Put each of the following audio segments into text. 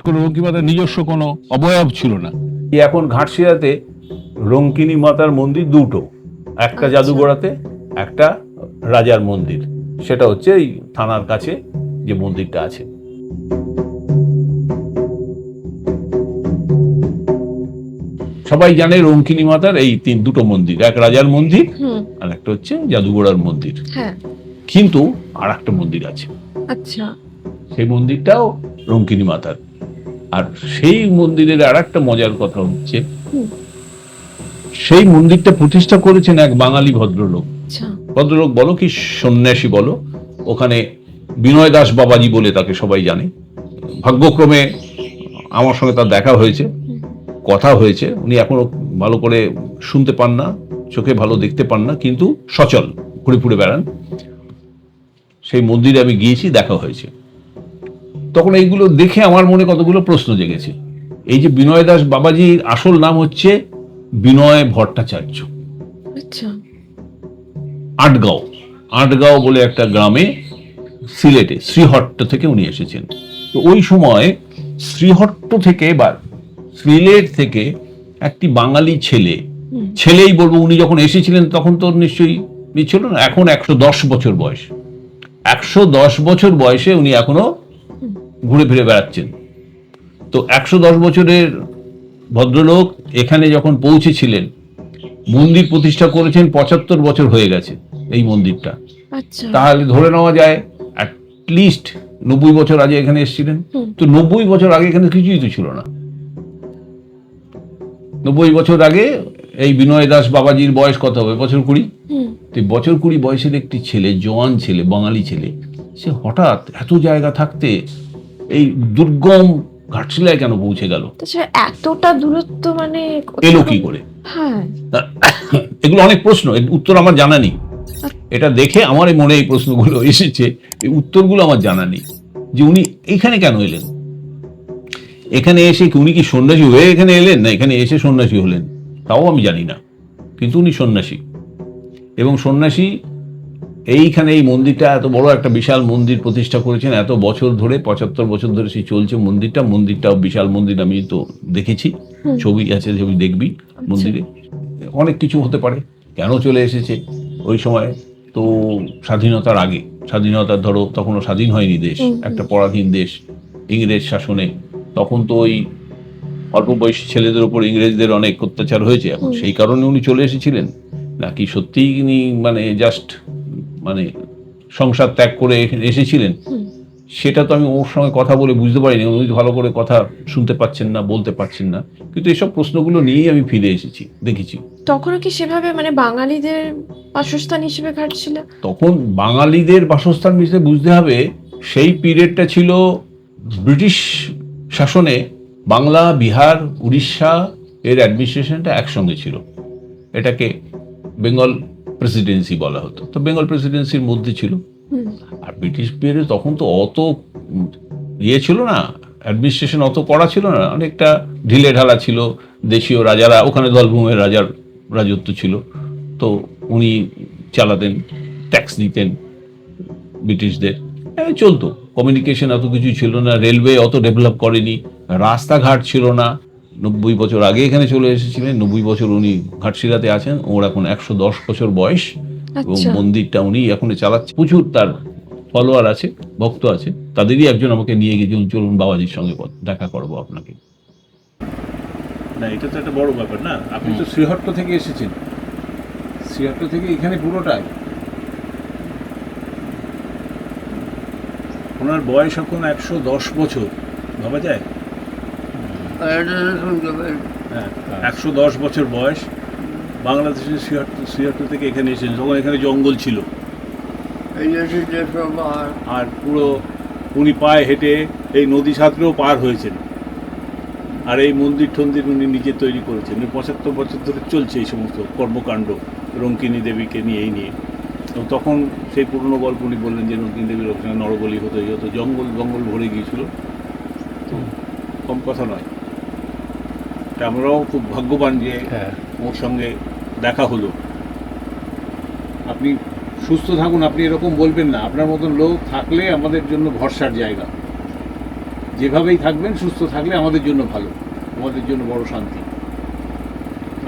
কোনো রঙ্কিনী মাতার নিজস্ব কোনো অবয়ব ছিল না। এখন ঘাটশিলাতে রঙ্কিনী মাতার মন্দির দুটো, একটা আচ্ছা। জাদুঘরাতে, একটা রাজার মন্দির। সেটা হচ্ছে এই থানার কাছে যে মন্দিরটা আছে। সবাই জানে রঙ্কিনী মাতার এই দুটো মন্দির, এক রাজার মন্দির আর একটা হচ্ছে জাদুঘরার মন্দির। হ্যাঁ। কিন্তু আর একটা মন্দির আছে, আচ্ছা। সেই মন্দিরটাও রঙ্কিনী মাতার। আর সেই মন্দিরের আর একটা মজার কথা হচ্ছে, সেই মন্দিরটা প্রতিষ্ঠা করেছেন এক বাঙালি ভদ্রলোক। আচ্ছা। ভদ্রলোক বলো কি সন্ন্যাসী বলো, ওখানে বিনয় দাস বাবাজি বলে তাকে সবাই জানে। ভাগ্যক্রমে আমার সঙ্গে তার দেখা হয়েছে, কথা হয়েছে। উনি এখনো ভালো করে শুনতে পান না, চোখে ভালো দেখতে পান না, কিন্তু সচল ঘুরে ঘুরে বেড়ান। সেই মন্দিরে আমি গিয়েছি, দেখা হয়েছে। তখন এইগুলো দেখে আমার মনে কতগুলো প্রশ্ন জেগেছে। এই যে বিনয় দাস বাবাজির আসল নাম হচ্ছে বিনয় ভট্টাচার্য। আচ্ছা। আটগাঁও বলে একটা গ্রামে সিলেটে শ্রীহট্ট থেকে উনি এসেছেন। তো ওই সময় শ্রীহট্ট থেকে বা সিলেট থেকে একটি বাঙালি ছেলেই বলবো, উনি যখন এসেছিলেন তখন তো নিশ্চয়ই ছিল না, এখন 110 বছর বয়স। 110 বছর বয়সে উনি এখনো ঘুরে ফিরে বেড়াচ্ছেন। তো 110 বছরের ভদ্রলোক এখানে যখন পৌঁছেছিলেন, মন্দির প্রতিষ্ঠা করেছেন 75 বছর হয়ে গেছে এই মন্দিরটা। আচ্ছা। তাহলে ধরে নেওয়া যায় অ্যাটলিস্ট 90 বছর আগে এখানে এসেছিলেন। তো 90 বছর আগে এখানে কিছুই তো ছিল না। 90 বছর আগে এই বিনয় দাস বাবাজির বয়স কত হবে? বছর 20। তো বছর 20 বয়সের একটি ছেলে, জওয়ান ছেলে, বাঙালি ছেলে, সে হঠাৎ এত জায়গা থাকতে এই দুর্গম ঘাটশিলায় কেন পৌঁছে গেল? এতটা দূরত্ব মানে এলো কি করে? হ্যাঁ, এগুলো অনেক প্রশ্ন, এর উত্তর আমার জানা নেই। এটা দেখে আমার মনে এই প্রশ্নগুলো এসেছে, এই উত্তরগুলো আমার জানা নেই। যে উনি এখানে কেন এলেন, এখানে এসে উনি কি সন্ন্যাসী হয়ে এখানে এলেন, না এখানে এসে সন্ন্যাসী হলেন, তাও আমি জানি না। কিন্তু উনি সন্ন্যাসী, এবং সন্ন্যাসী এইখানে এই মন্দিরটা, এত বড় একটা বিশাল মন্দির প্রতিষ্ঠা করেছেন এত বছর ধরে, 75 বছর ধরে সেই চলছে মন্দিরটাও বিশাল মন্দির। আমি তো দেখেছি, ছবি আছে, ছবি দেখবি। মন্দিরে অনেক কিছু হতে পারে, কেন চলে এসেছে ওই সময়। তো স্বাধীনতার আগে, স্বাধীনতার ধরো তখনও স্বাধীন হয়নি দেশ, একটা পরাধীন দেশ ইংরেজ শাসনে। তখন তো ওই অল্প বয়সী ছেলেদের উপর ইংরেজদের অনেক অত্যাচার হয়েছে, এখন সেই কারণে উনি চলে এসেছিলেন, নাকি সত্যিই তিনি জাস্ট সংসার ত্যাগ করে এসেছিলেন, সেটা তো আমি ওর সঙ্গে কথা বলে বুঝতে পারিনি। উনি ভালো করে কথা শুনতে পাচ্ছেন না, বলতে পারছেন না। কিন্তু এসব প্রশ্নগুলো নিয়েই আমি ফিরে এসেছি, দেখেছি। তখন কি সেভাবে বাঙালিদের বাসস্থান হিসেবে ঘাটছিল? তখন বাঙালিদের বাসস্থান হিসেবে বুঝতে হবে, সেই পিরিয়ডটা ছিল ব্রিটিশ শাসনে। বাংলা, বিহার, উড়িষ্যা এর অ্যাডমিনিস্ট্রেশনটা একসঙ্গে ছিল। এটাকে বেঙ্গল প্রেসিডেন্সি বলা হতো। তো বেঙ্গল প্রেসিডেন্সির মধ্যে ছিল। আর ব্রিটিশ পিরিয়ডে তখন তো অত ছিল না, অ্যাডমিনিস্ট্রেশন অত কড়া ছিল না, অনেকটা ঢিলে ঢালা ছিল। দেশীয় রাজারা, ওখানে দলভূমের রাজার রাজত্ব ছিল, তো উনি চালাতেন, ট্যাক্স দিতেন ব্রিটিশদের, চলতো। কমিউনিকেশন এত কিছু ছিল না, রেলওয়ে অত ডেভেলপ করেনি, রাস্তাঘাট ছিল না। 90 বছর আগে এখানে চলে এসেছিলেন, 90 বছর উনি ঘাটশিলাতে আছেন। ওর এখন 110 বছর বয়স, এবং মন্দিরটা উনি এখন চালাচ্ছে। প্রচুর তার ফলোয়ার আছে, ভক্ত আছে। তাদেরই একজন আমাকে নিয়ে গিয়েছিলেন, চলুন বাবাজির সঙ্গে দেখা করবো আপনাকে। না, এটা তো একটা বড় ব্যাপার না। আপনি তো শ্রীহট্ট থেকে এসেছেন, শ্রীহট্ট থেকে এখানে পুরোটাই। ওনার বয়স এখন 110 বছর, ভাবা যায়? 110 বছর বয়স। বাংলাদেশের শ্রীহট্ট থেকে এখানে এসেছেন, তখন এখানে জঙ্গল ছিল, আর পুরো উনি পায়ে হেঁটে এই নদী সাঁতরেও পার হয়েছেন। আর এই মন্দির টন্দির উনি নিজে তৈরি করেছেন। 75 বছর ধরে চলছে এই সমস্ত কর্মকাণ্ড রঙ্কিনী দেবীকে নিয়েই নিয়ে। এবং তখন সেই পুরনো গল্প উনি বললেন যে রঙ্কিনী দেবীর ওখানে নরবলি হতো, জঙ্গল ভরে গিয়েছিল। তো কম কথা নয়। আমরাও খুব ভাগ্যবান যে ওর সঙ্গে দেখা হলো। আপনি সুস্থ থাকুন, আপনি এরকম বলবেন না। আপনার মতন লোক থাকলে আমাদের জন্য ভরসার জায়গা। যেভাবেই থাকবেন, সুস্থ থাকলে আমাদের জন্য ভালো, আমাদের জন্য বড় শান্তি।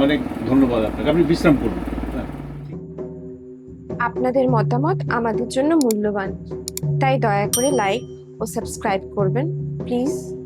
অনেক ধন্যবাদ আপনাকে, আপনি বিশ্রাম করুন। হ্যাঁ। আপনাদের মতামত আমাদের জন্য মূল্যবান, তাই দয়া করে লাইক ও সাবস্ক্রাইব করবেন প্লিজ।